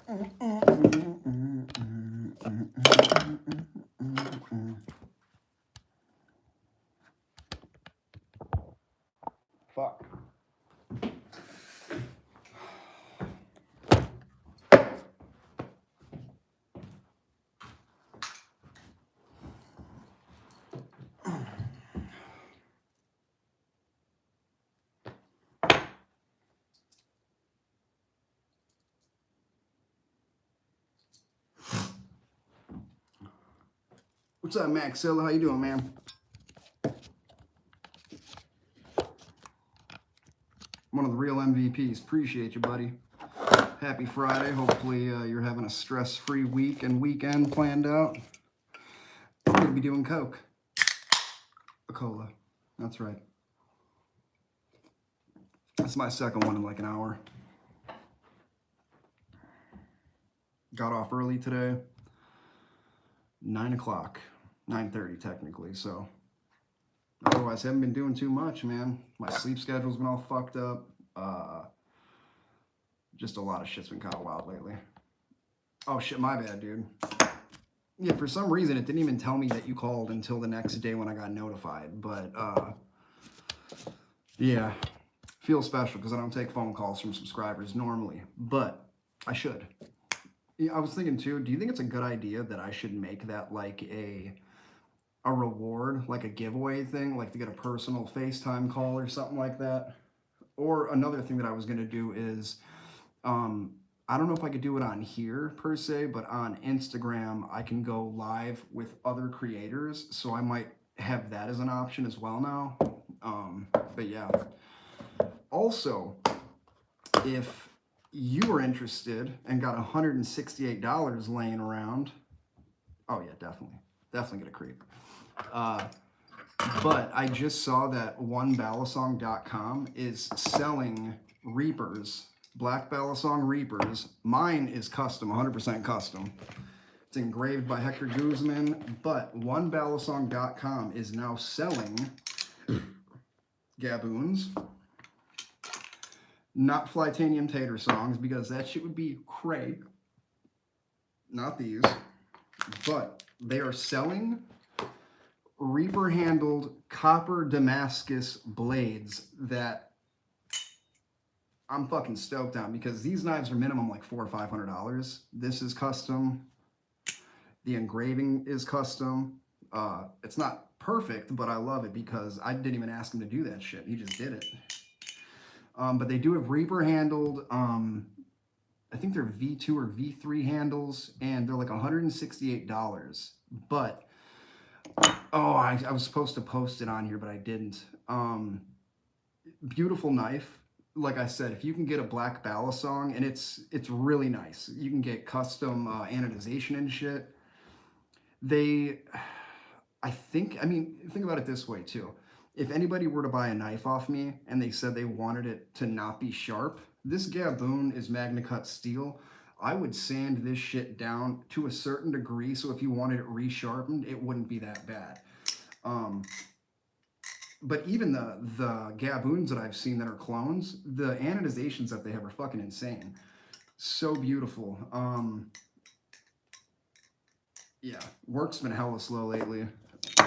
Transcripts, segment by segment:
Fuck. What's up, Maxilla? How you doing, man? One of the real MVPs. Appreciate you, buddy. Happy Friday. Hopefully you're having a stress-free week and weekend planned out. I'm going to be doing Coke. A cola. That's right. It's my second one in like an hour. Got off early today. 9 o'clock. 9:30 technically, so otherwise haven't been doing too much, man. My sleep schedule's been all fucked up. Just a lot of shit's been kind of wild lately. Oh shit, my bad, dude. Yeah, for some reason it didn't even tell me that you called until the next day when I got notified, but yeah, feels special because I don't take phone calls from subscribers normally, but I should. Yeah, I was thinking too, do you think it's a good idea that I should make that like a reward, like a giveaway thing, like to get a personal FaceTime call or something like that? Or another thing that I was going to do is, I don't know if I could do it on here per se, but on Instagram, I can go live with other creators. So I might have that as an option as well now. But yeah. Also, if you were interested and got $168 laying around, oh yeah, definitely get a creep. But I just saw that onebalisong.com is selling Reapers, Black Balisong Reapers. Mine is custom, 100% custom. It's engraved by Hector Guzman, but onebalisong.com is now selling Gaboons, not Flytanium Tater songs, because that shit would be cray. Not these, but they are selling Reaper handled copper Damascus blades that I'm fucking stoked on, because these knives are minimum like $400 or $500. This is custom. The engraving is custom. It's not perfect, but I love it because I didn't even ask him to do that shit. He just did it. But they do have Reaper handled, I think they're V2 or V3 handles, and they're like $168. But oh, I was supposed to post it on here, but I didn't. Beautiful knife. Like I said, if you can get a Black Balisong, and it's really nice. You can get custom anodization and shit. I mean, think about it this way too. If anybody were to buy a knife off me and they said they wanted it to not be sharp, this Gaboon is Magna Cut steel. I would sand this shit down to a certain degree, so if you wanted it resharpened, it wouldn't be that bad. But even the Gaboons that I've seen that are clones, the anodizations that they have are fucking insane. So beautiful. Yeah, work's been hella slow lately.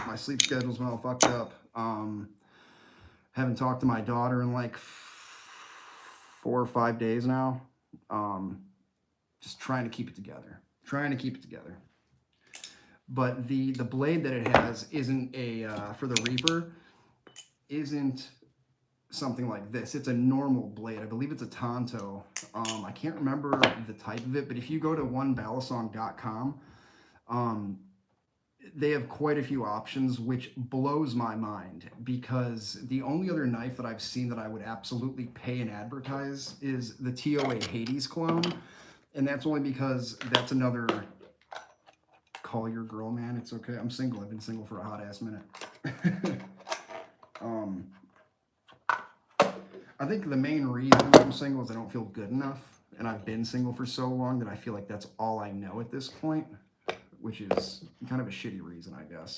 My sleep schedule's been all fucked up. Haven't talked to my daughter in like 4 or 5 days now. Just trying to keep it together. But the blade that it has isn't a, for the Reaper, isn't something like this. It's a normal blade. I believe it's a Tonto. I can't remember the type of it, but if you go to onebalisong.com, they have quite a few options, which blows my mind, because the only other knife that I've seen that I would absolutely pay and advertise is the TOA Hades clone, and that's only because that's another... Call your girl, man. It's okay. I'm single. I've been single for a hot ass minute. I think the main reason I'm single is I don't feel good enough, and I've been single for so long that I feel like that's all I know at this point, which is kind of a shitty reason, I guess.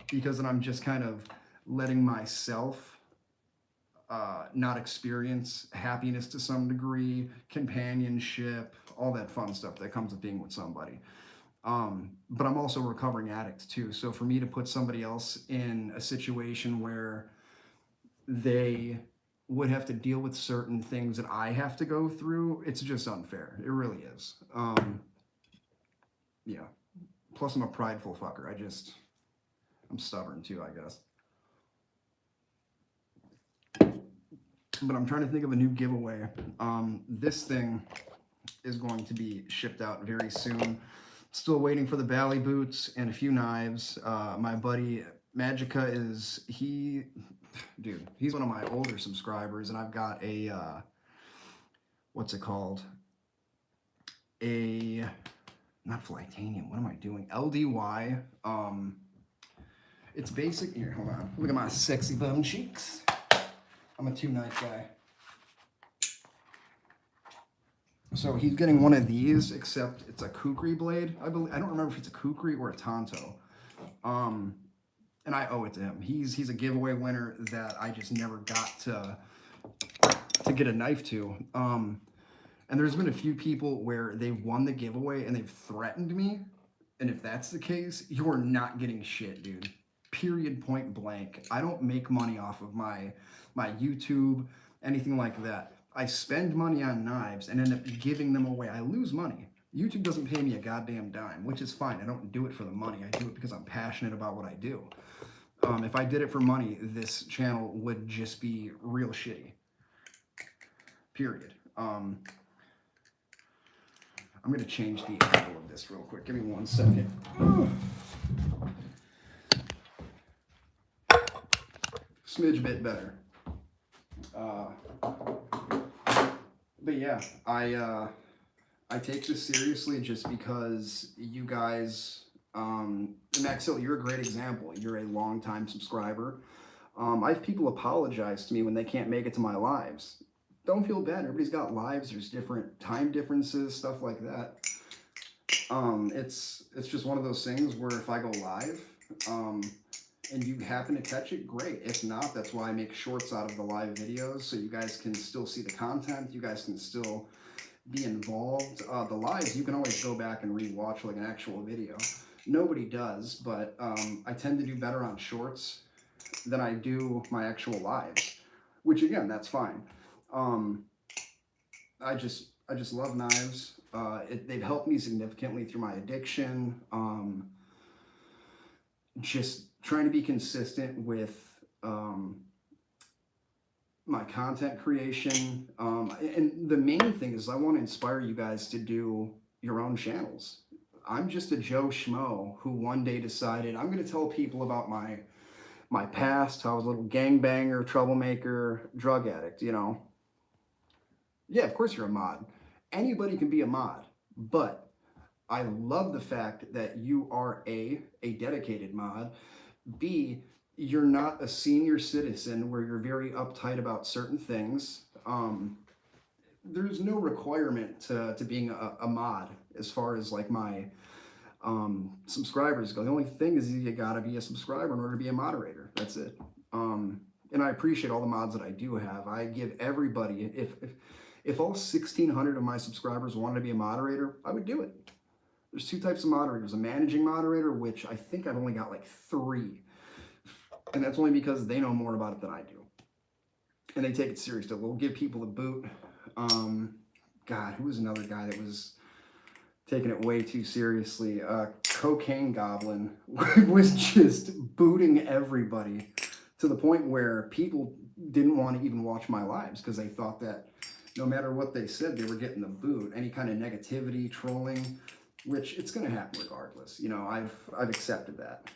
Because then I'm just kind of letting myself not experience happiness to some degree, companionship, all that fun stuff that comes with being with somebody. But I'm also a recovering addict too. So for me to put somebody else in a situation where they would have to deal with certain things that I have to go through, it's just unfair. It really is. Yeah. Plus, I'm a prideful fucker. I'm stubborn too, I guess. But I'm trying to think of a new giveaway. This thing is going to be shipped out very soon. Still waiting for the Bally boots and a few knives. My buddy Magica dude, he's one of my older subscribers, and I've got a, what's it called? Not Flactanium, what am I doing? LDY. It's basic, here, hold on. Look at my sexy bone cheeks. I'm a 2-knife guy. So he's getting one of these, except it's a kukri blade. I don't remember if it's a kukri or a tanto. And I owe it to him. He's a giveaway winner that I just never got to get a knife to. And there's been a few people where they won the giveaway and they've threatened me. And if that's the case, you're not getting shit, dude. Period, point blank. I don't make money off of my YouTube, anything like that. I spend money on knives and end up giving them away. I lose money. YouTube doesn't pay me a goddamn dime, which is fine. I don't do it for the money. I do it because I'm passionate about what I do. If I did it for money, this channel would just be real shitty. Period. I'm going to change the angle of this real quick. Give me 1 second. Smidge bit better. But yeah, I take this seriously just because you guys, Max Hill, you're a great example. You're a longtime subscriber. I have people apologize to me when they can't make it to my lives. Don't feel bad. Everybody's got lives. There's different time differences, stuff like that. It's just one of those things where if I go live, and you happen to catch it, great. If not, that's why I make shorts out of the live videos, so you guys can still see the content. You guys can still be involved. The lives, you can always go back and rewatch like an actual video. Nobody does, but I tend to do better on shorts than I do my actual lives, which again, that's fine. I just love knives. They've helped me significantly through my addiction. Just trying to be consistent with my content creation. And the main thing is I want to inspire you guys to do your own channels. I'm just a Joe Schmo who one day decided I'm going to tell people about my past, how I was a little gangbanger, troublemaker, drug addict, you know. Yeah, of course you're a mod. Anybody can be a mod, but I love the fact that you are A, dedicated mod, B, you're not a senior citizen where you're very uptight about certain things. There's no requirement to being a mod as far as like my subscribers go. The only thing is you gotta be a subscriber in order to be a moderator. That's it. And I appreciate all the mods that I do have. I give everybody, if all 1,600 of my subscribers wanted to be a moderator, I would do it. There's 2 types of moderators. A managing moderator, which I think I've only got like 3. And that's only because they know more about it than I do. And they take it seriously. We'll give people a boot. God, who was another guy that was taking it way too seriously? Cocaine Goblin was just booting everybody to the point where people didn't want to even watch my lives because they thought that no matter what they said, they were getting the boot. Any kind of negativity, trolling, which it's going to happen regardless. You know, I've accepted that.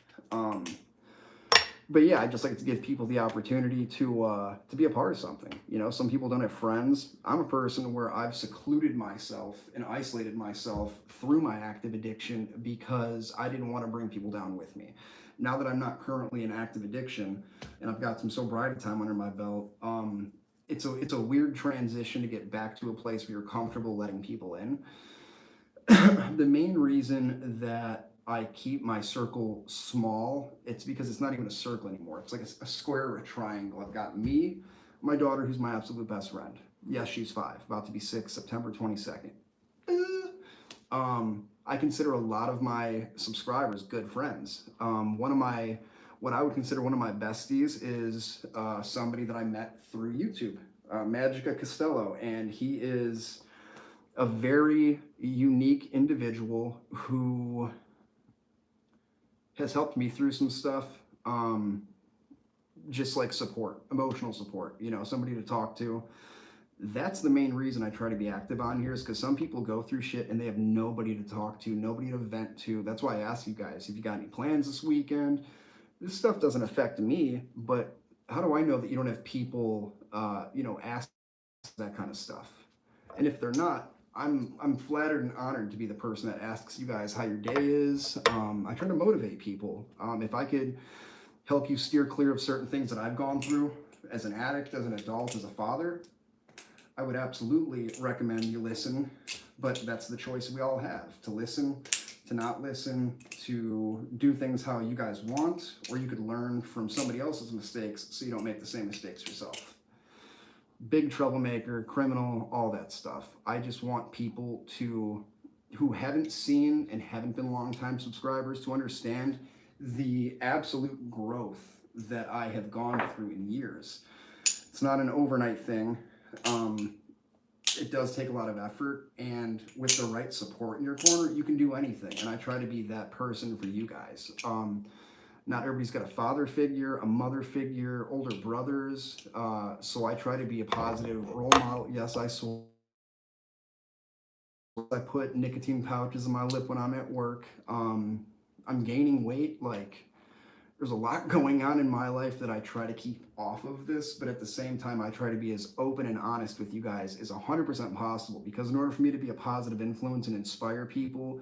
But yeah, I just like to give people the opportunity to be a part of something. You know, some people don't have friends. I'm a person where I've secluded myself and isolated myself through my active addiction because I didn't want to bring people down with me. Now that I'm not currently in active addiction and I've got some sobriety time under my belt, it's a weird transition to get back to a place where you're comfortable letting people in. The main reason that I keep my circle small, it's because it's not even a circle anymore. It's like a square or a triangle. I've got me, My daughter, who's my absolute best friend. Yes, she's 5, about to be 6, September 22nd. I consider a lot of my subscribers good friends. What I would consider one of my besties is somebody that I met through YouTube, Magica Costello, and he is a very unique individual who has helped me through some stuff. Just like support, emotional support, somebody to talk to. That's the main reason I try to be active on here, is because some people go through shit and they have nobody to talk to, nobody to vent to. That's why I ask you guys if you got any plans this weekend. This stuff doesn't affect me, but how do I know that you don't have people, ask that kind of stuff? And if they're not, I'm flattered and honored to be the person that asks you guys how your day is. I try to motivate people. If I could help you steer clear of certain things that I've gone through as an addict, as an adult, as a father, I would absolutely recommend you listen, but that's the choice we all have, to listen, to not listen, to do things how you guys want, or you could learn from somebody else's mistakes so you don't make the same mistakes yourself. Big troublemaker, criminal, all that stuff. I just want people who haven't seen and haven't been long-time subscribers to understand the absolute growth that I have gone through in years. It's not an overnight thing. It does take a lot of effort, and with the right support in your corner, you can do anything. And I try to be that person for you guys. Not everybody's got a father figure, a mother figure, older brothers. So I try to be a positive role model. Yes, I put nicotine pouches in my lip when I'm at work. I'm gaining weight. Like, there's a lot going on in my life that I try to keep off of this, but at the same time, I try to be as open and honest with you guys as 100% possible, because in order for me to be a positive influence and inspire people,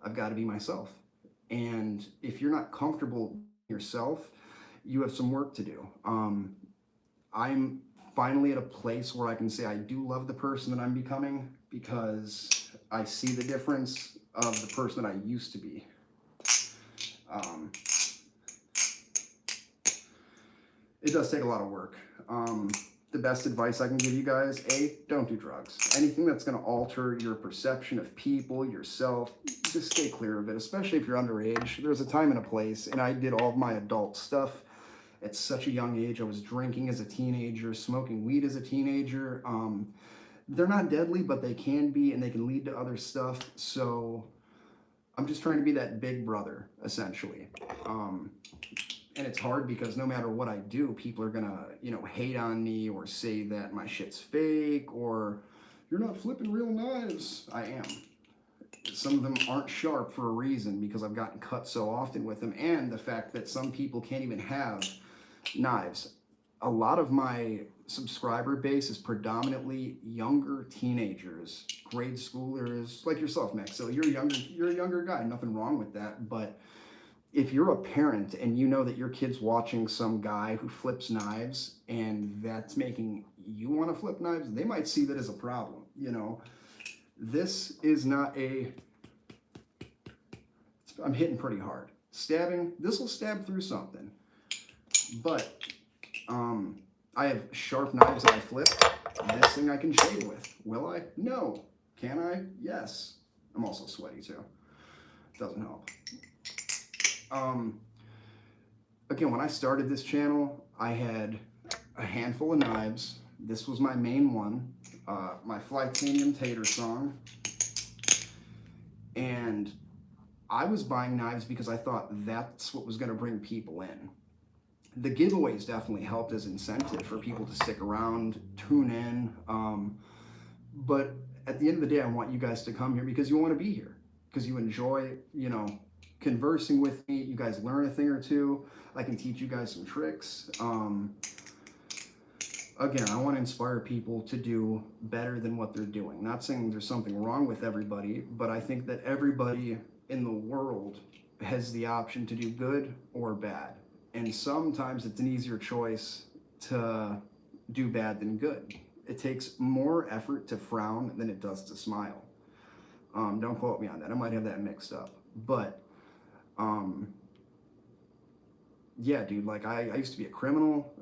I've got to be myself. And if you're not comfortable yourself, you have some work to do. I'm finally at a place where I can say I do love the person that I'm becoming, because I see the difference of the person that I used to be. It does take a lot of work. The best advice I can give you guys, don't do drugs. Anything that's going to alter your perception of people, yourself, just stay clear of it, especially if you're underage. There's a time and a place, and I did all of my adult stuff at such a young age. I was drinking as a teenager, smoking weed as a teenager. They're not deadly, but they can be, and they can lead to other stuff. So I'm just trying to be that big brother, essentially. And it's hard because no matter what I do, people are gonna, hate on me or say that my shit's fake or you're not flipping real knives. I am. Some of them aren't sharp for a reason, because I've gotten cut so often with them, and the fact that some people can't even have knives. A lot of my subscriber base is predominantly younger teenagers, grade schoolers, like yourself, Max. So you're a younger guy, nothing wrong with that, but if you're a parent and you know that your kid's watching some guy who flips knives and that's making you want to flip knives, they might see that as a problem. This is not I'm hitting pretty hard. Stabbing, this will stab through something. But I have sharp knives that I flip. This thing I can shave with. Will I? No. Can I? Yes. I'm also sweaty too. Doesn't help. Again, when I started this channel, I had a handful of knives. This was my main one, my Flytanium Tater Song. And I was buying knives because I thought that's what was going to bring people in. The giveaways definitely helped as incentive for people to stick around, tune in. But at the end of the day, I want you guys to come here because you want to be here, because you enjoy, conversing with me. You guys learn a thing or two. I can teach you guys some tricks. Again, I want to inspire people to do better than what they're doing. Not saying there's something wrong with everybody, but I think that everybody in the world has the option to do good or bad. And sometimes it's an easier choice to do bad than good. It takes more effort to frown than it does to smile. Don't quote me on that. I might have that mixed up. But, yeah, dude, like I used to be a criminal.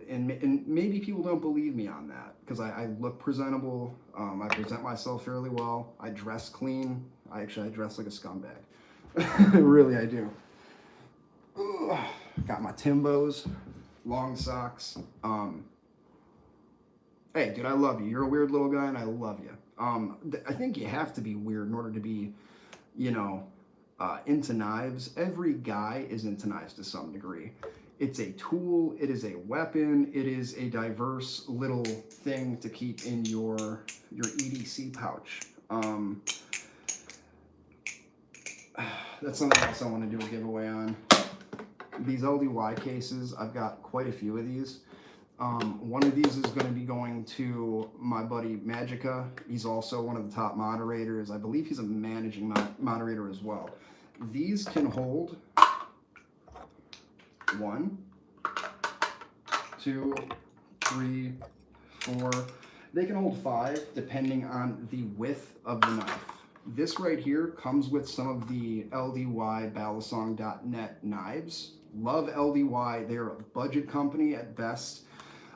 and maybe people don't believe me on that because I look presentable. I present myself fairly well. I dress clean. I dress like a scumbag. Really, I do. Ugh. Got my Timbos, long socks. Hey, dude, I love you. You're a weird little guy, and I love you. I think you have to be weird in order to be, you know, into knives. Every guy is into knives to some degree. It's a tool. It is a weapon. It is a diverse little thing to keep in your EDC pouch. That's something else I want to do a giveaway on. These LDY cases, I've got quite a few of these. One of these is going to be going to my buddy Magica. He's also one of the top moderators. I believe he's a managing moderator as well. These can hold 1, 2, 3, 4. They can hold 5 depending on the width of the knife. This right here comes with some of the LDY Balisong.net knives. Love LDY. They're a budget company at best.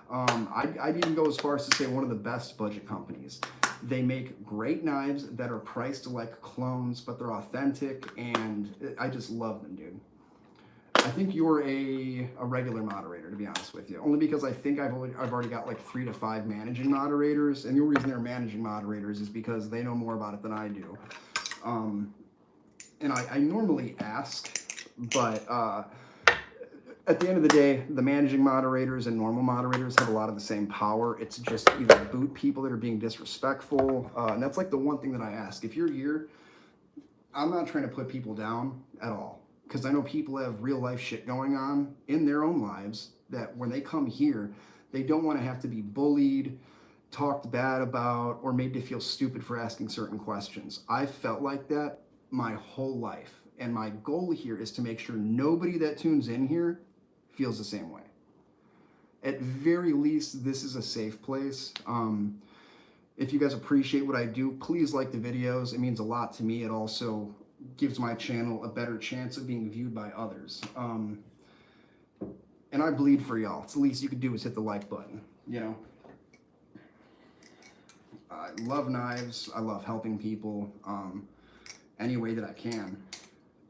I'd even go as far as to say one of the best budget companies. They make great knives that are priced like clones, but they're authentic, and I just love them, dude. I think you're a regular moderator, to be honest with you. Only because I think I've already got like 3 to 5 managing moderators, and the only reason they're managing moderators is because they know more about it than I do. And I normally ask, but at the end of the day, the managing moderators and normal moderators have a lot of the same power. It's just either boot people that are being disrespectful, and that's like the one thing that I ask. If you're here, I'm not trying to put people down at all, because I know people have real life shit going on in their own lives that when they come here, they don't want to have to be bullied, talked bad about, or made to feel stupid for asking certain questions. I've felt like that my whole life, and my goal here is to make sure nobody that tunes in here feels the same way. At very least, this is a safe place. If you guys appreciate what I do, please like the videos. It means a lot to me. It also gives my channel a better chance of being viewed by others. And I bleed for y'all. It's the least you could do is hit the like button, you know? I love knives. I love helping people any way that I can.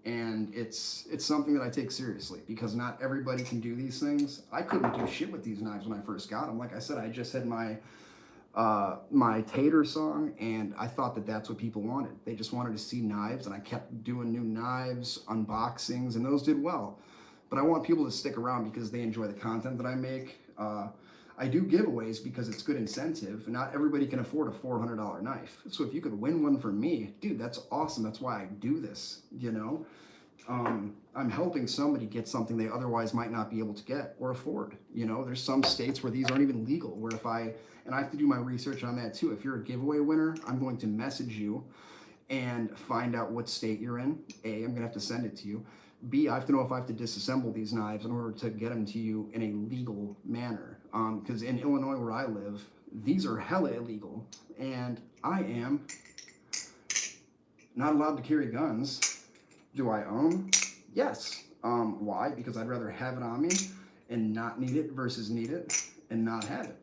And it's something that I take seriously because not everybody can do these things. I couldn't do shit with these knives when I first got them. Like I said, I just had my tater song, and I thought that that's what people wanted. They just wanted to see knives, and I kept doing new knives, unboxings, and those did well. But I want people to stick around because they enjoy the content that I make. I do giveaways because it's good incentive. Not everybody can afford a $400 knife. So if you could win one for me, dude, that's awesome. That's why I do this, you know? I'm helping somebody get something they otherwise might not be able to get or afford. You know, there's some states where these aren't even legal, where and I have to do my research on that too. If you're a giveaway winner, I'm going to message you and find out what state you're in. A, I'm gonna have to send it to you. B, I have to know if I have to disassemble these knives in order to get them to you in a legal manner. Because in Illinois where I live, these are hella illegal, and I am not allowed to carry guns. Do I own? Yes. Why? Because I'd rather have it on me and not need it versus need it and not have it.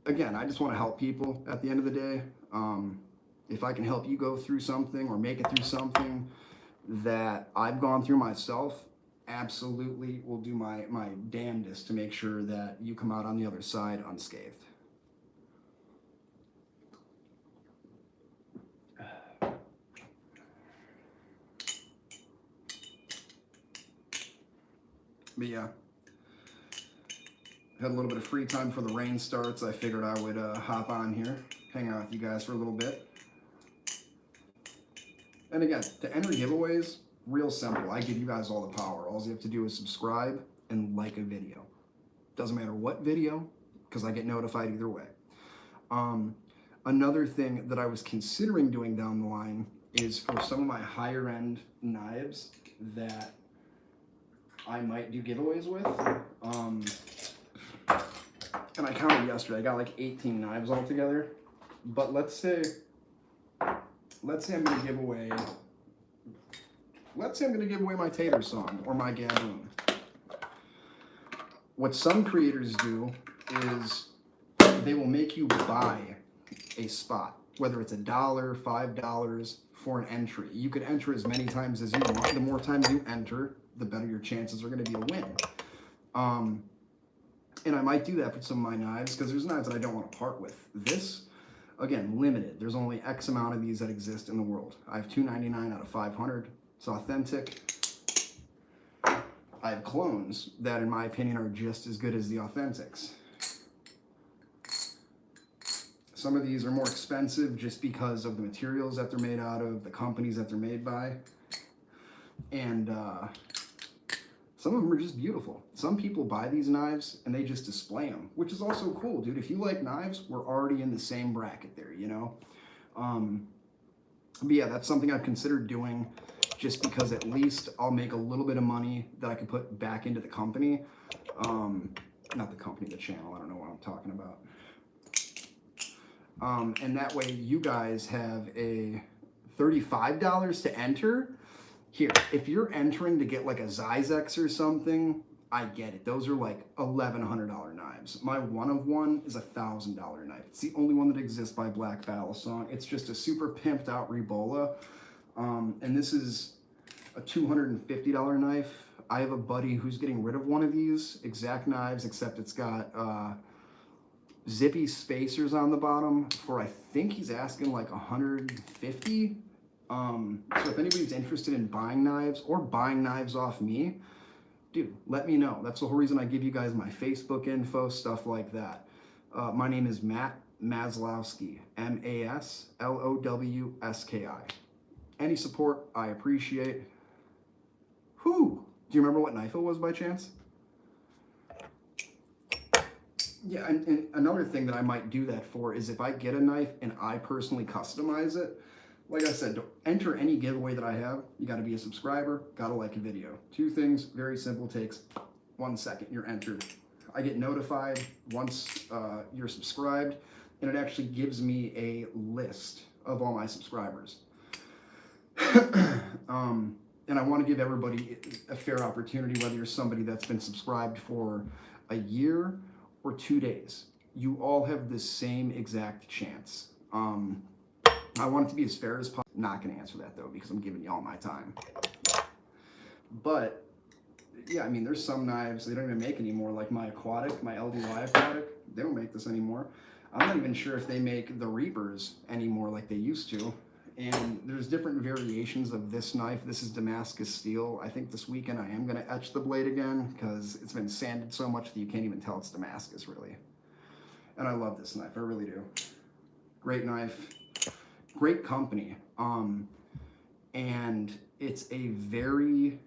Again, I just want to help people at the end of the day. If I can help you go through something or make it through something that I've gone through myself, absolutely will do my damnedest to make sure that you come out on the other side unscathed. But yeah, had a little bit of free time before the rain starts. I figured I would hop on here, hang out with you guys for a little bit. And again, to enter giveaways, real simple. I give you guys all the power. All you have to do is subscribe and like a video. Doesn't matter what video, because I get notified either way. Another thing that I was considering doing down the line is for some of my higher end knives that I might do giveaways with. And I counted yesterday, I got like 18 knives altogether. But let's say I'm gonna give away let's say I'm going to give away my tater song or my gaboon. What some creators do is they will make you buy a spot, whether it's $1, $5 for an entry. You could enter as many times as you want. The more times you enter, the better your chances are going to be a win. And I might do that for some of my knives because there's knives that I don't want to part with. This, again, limited. There's only X amount of these that exist in the world. I have 299 out of 500. It's authentic. I have clones that, in my opinion, are just as good as the authentics. Some of these are more expensive just because of the materials that they're made out of, the companies that they're made by. And some of them are just beautiful. Some people buy these knives and they just display them, which is also cool, dude. If you like knives, we're already in the same bracket there, you know? But yeah, that's something I've considered doing just because at least I'll make a little bit of money that I can put back into the company. Not the company, the channel. I don't know what I'm talking about. And that way you guys have a $35 to enter. Here, if you're entering to get like a Zyzex or something, I get it. Those are like $1,100 knives. My one of one is a $1,000 knife. It's the only one that exists by Black Battle Song. It's just a super pimped out Rebola. And this is a $250 knife. I have a buddy who's getting rid of one of these exact knives, except it's got zippy spacers on the bottom for, I think he's asking like $150. So if anybody's interested in buying knives or buying knives off me, dude, let me know. That's the whole reason I give you guys my Facebook info, stuff like that. My name is Matt Maslowski, Maslowski. Any support, I appreciate. Whew. Do you remember what knife it was by chance? Yeah, and another thing that I might do that for is if I get a knife and I personally customize it, like I said, to enter any giveaway that I have, you got to be a subscriber, got to like a video. Two things, very simple, takes 1 second, you're entered. I get notified once you're subscribed, and it actually gives me a list of all my subscribers. And I want to give everybody a fair opportunity, whether you're somebody that's been subscribed for a year or 2 days. You all have the same exact chance. I want it to be as fair as possible. Not going to answer that though, because I'm giving you all my time. But yeah, I mean, there's some knives they don't even make anymore, like my Aquatic, my LDY Aquatic. They don't make this anymore. I'm not even sure if they make the Reapers anymore like they used to. And there's different variations of this knife. This is Damascus steel. I think this weekend I am going to etch the blade again because it's been sanded so much that you can't even tell it's Damascus, really. And I love this knife. I really do. Great knife. Great company. And it's a very,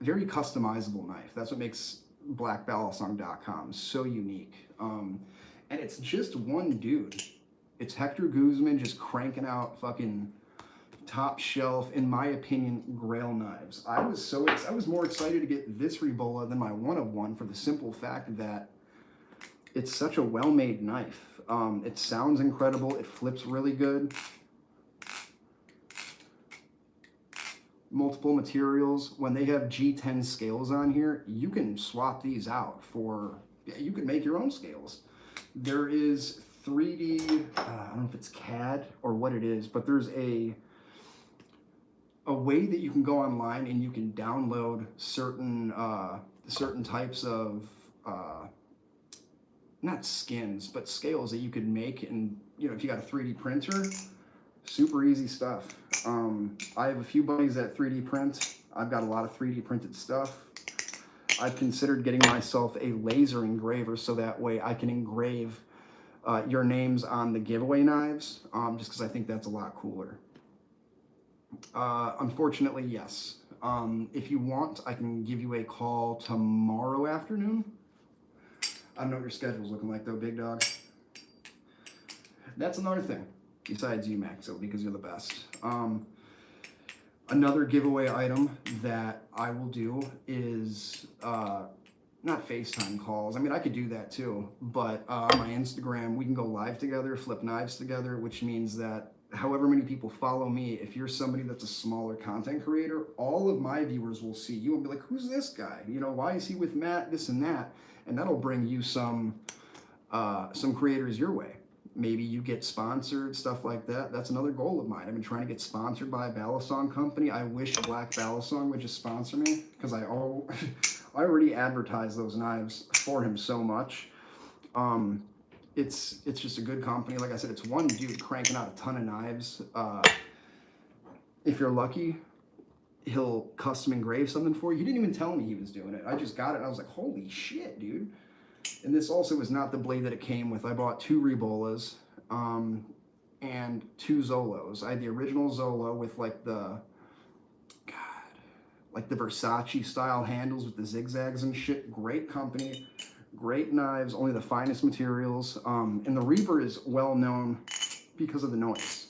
very customizable knife. That's what makes blackbattlesong.com so unique. And it's just one dude. It's Hector Guzman just cranking out fucking top shelf, in my opinion, grail knives. I was more excited to get this Rebola than my one of one for the simple fact that it's such a well-made knife. It sounds incredible. It flips really good. Multiple materials. When they have G10 scales on here, you can swap these out for, you can make your own scales. There is 3D, I don't know if it's CAD or what it is, but there's a way that you can go online and you can download certain types of not skins, but scales that you could make. And you know, if you got a 3D printer, super easy stuff. I have a few buddies that 3D print. I've got a lot of 3D printed stuff. I've considered getting myself a laser engraver so that way I can engrave your names on the giveaway knives, just because I think that's a lot cooler. Unfortunately, yes. If you want, I can give you a call tomorrow afternoon. I don't know what your schedule's looking like though, big dog. That's another thing, besides you, Maxo, because you're the best. Another giveaway item that I will do is not FaceTime calls. I mean, I could do that too, but on my Instagram, we can go live together, flip knives together, which means that however many people follow me, if you're somebody that's a smaller content creator, all of my viewers will see you and be like, who's this guy? You know, why is he with Matt, this and that? And that'll bring you some creators your way. Maybe you get sponsored, stuff like that. That's another goal of mine. I've been trying to get sponsored by a Balisong company. I wish Black Balisong would just sponsor me, because I already advertise those knives for him so much. It's just a good company. Like I said, it's one dude cranking out a ton of knives. If you're lucky, he'll custom engrave something for you. He didn't even tell me he was doing it. I just got it and I was like, holy shit, dude. And this also was not the blade that it came with. I bought 2 Rebolas and 2 Zolos. I had the original Zolo with like the Versace style handles with the zigzags and shit. Great company, great knives, only the finest materials. And the Reaper is well known because of the noise.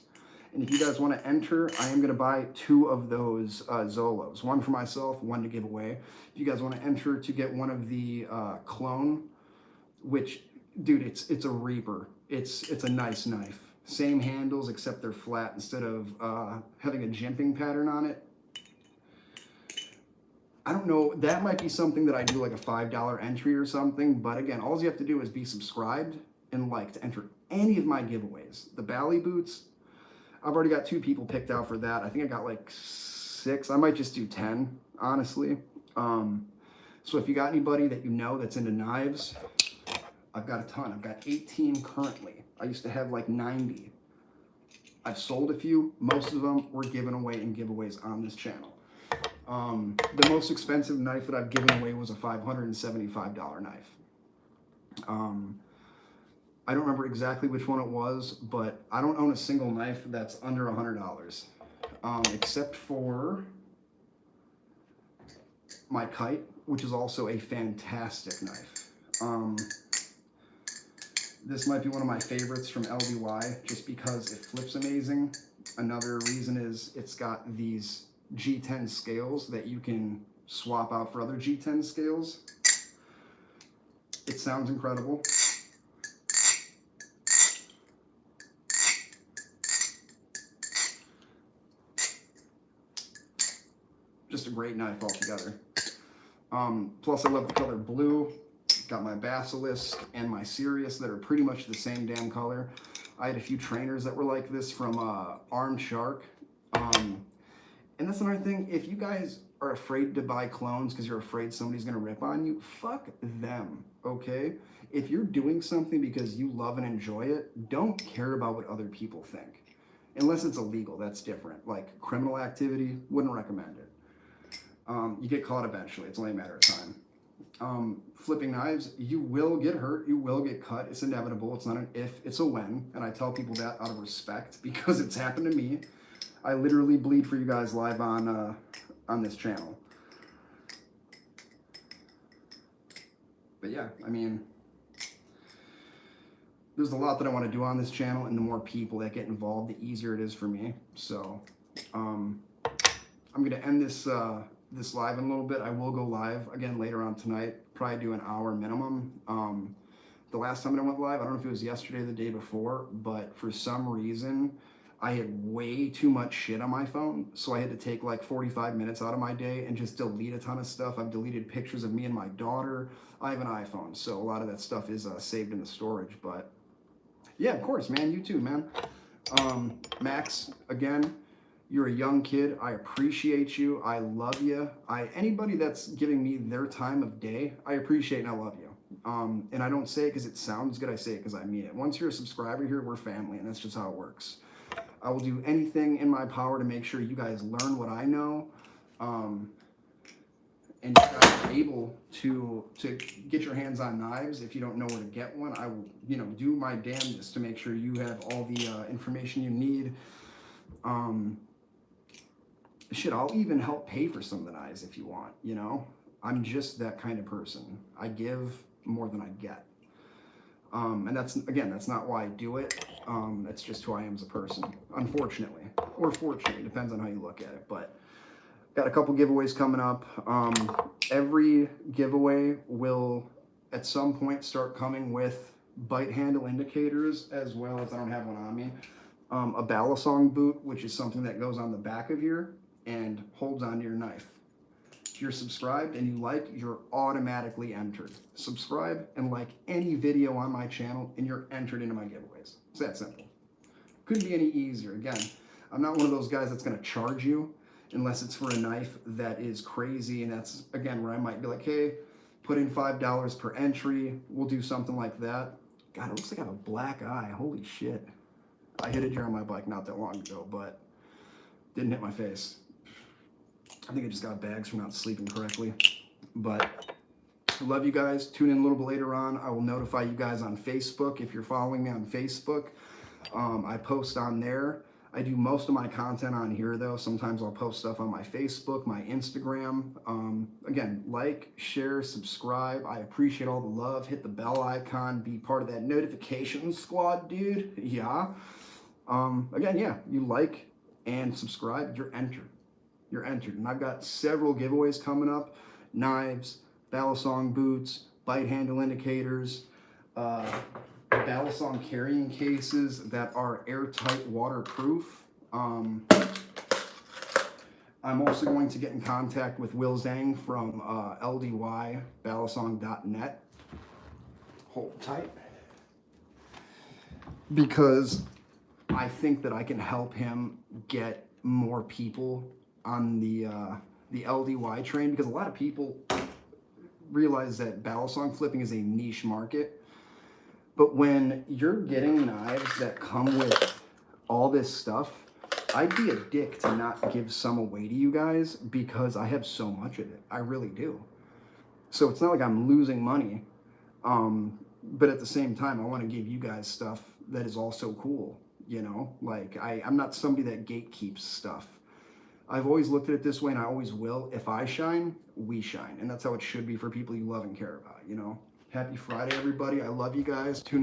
And if you guys want to enter, I am going to buy 2 of those Zolos. One for myself, one to give away. If you guys want to enter to get one of the clone, which, dude, it's a Reaper. It's a nice knife. Same handles, except they're flat instead of having a jimping pattern on it. I don't know, that might be something that I do like a $5 entry or something, but again, all you have to do is be subscribed and like to enter any of my giveaways. The Bally boots, I've already got 2 people picked out for that. I think I got like 6. I might just do 10, honestly. So if you got anybody that you know that's into knives, I've got a ton. I've got 18 currently. I used to have like 90. I've sold a few. Most of them were given away in giveaways on this channel. The most expensive knife that I've given away was a $575 knife. I don't remember exactly which one it was, but I don't own a single knife that's under $100, except for my Kite, which is also a fantastic knife. This might be one of my favorites from LBY, just because it flips amazing. Another reason is it's got these G10 scales that you can swap out for other G10 scales. It sounds incredible. Just a great knife altogether. Plus I love the color blue. Got my Basilisk and my Sirius that are pretty much the same damn color. I had a few trainers that were like this from Armed Shark. And that's another thing, if you guys are afraid to buy clones because you're afraid somebody's going to rip on you, fuck them, okay? If you're doing something because you love and enjoy it, don't care about what other people think. Unless it's illegal, that's different. Like criminal activity, wouldn't recommend it. You get caught eventually, it's only a matter of time. Flipping knives, you will get hurt, you will get cut, it's inevitable, it's not an if, it's a when, and I tell people that out of respect because it's happened to me. I literally bleed for you guys live on this channel. But yeah, I mean, there's a lot that I want to do on this channel, and the more people that get involved, the easier it is for me. So I'm going to end this this live in a little bit. I will go live again later on tonight, probably do an hour minimum. The last time I went live, I don't know if it was yesterday or the day before, but for some reason, I had way too much shit on my phone, so I had to take like 45 minutes out of my day and just delete a ton of stuff. I've deleted pictures of me and my daughter. I have an iPhone, so a lot of that stuff is saved in the storage, but yeah, of course, man, you too, man. Max, again, you're a young kid. I appreciate you. I love you. Anybody that's giving me their time of day, I appreciate and I love you. And I don't say it because it sounds good. I say it because I mean it. Once you're a subscriber here, we're family, and that's just how it works. I will do anything in my power to make sure you guys learn what I know, and you guys are able to get your hands on knives. If you don't know where to get one, I will, do my damnedest to make sure you have all the information you need. Shit, I'll even help pay for some of the knives if you want. I'm just that kind of person. I give more than I get. And that's not why I do it. That's just who I am as a person, unfortunately, or fortunately, depends on how you look at it. But got a couple giveaways coming up. Every giveaway will at some point start coming with bite handle indicators, as well as, I don't have one on me, a balisong boot, which is something that goes on the back of here and holds onto your knife. If you're subscribed and you like, you're automatically entered. Subscribe and like any video on my channel and you're entered into my giveaways. It's that simple. Couldn't be any easier. Again, I'm not one of those guys that's going to charge you unless it's for a knife that is crazy. And that's, again, where I might be like, hey, put in $5 per entry. We'll do something like that. God, it looks like I have a black eye. Holy shit. I hit a deer on my bike not that long ago, but didn't hit my face. I think I just got bags from not sleeping correctly. But I love you guys. Tune in a little bit later on. I will notify you guys on Facebook if you're following me on Facebook. I post on there. I do most of my content on here, though. Sometimes I'll post stuff on my Facebook, my Instagram. Again, like, share, subscribe. I appreciate all the love. Hit the bell icon. Be part of that notification squad, dude. Yeah. Again, yeah, you like and subscribe, you're entered. You're entered. And I've got several giveaways coming up. Knives, balisong boots, bite handle indicators, balisong carrying cases that are airtight waterproof. I'm also going to get in contact with Will Zhang from LDYBalisong.net. Hold tight. Because I think that I can help him get more people on the LDY train, because a lot of people realize that balisong flipping is a niche market. But when you're getting knives that come with all this stuff, I'd be a dick to not give some away to you guys, because I have so much of it. I really do. So it's not like I'm losing money. But at the same time, I want to give you guys stuff that is also cool. You know, like I'm not somebody that gatekeeps stuff. I've always looked at it this way, and I always will. If I shine, we shine. And that's how it should be for people you love and care about, you know. Happy Friday, everybody. I love you guys. Tune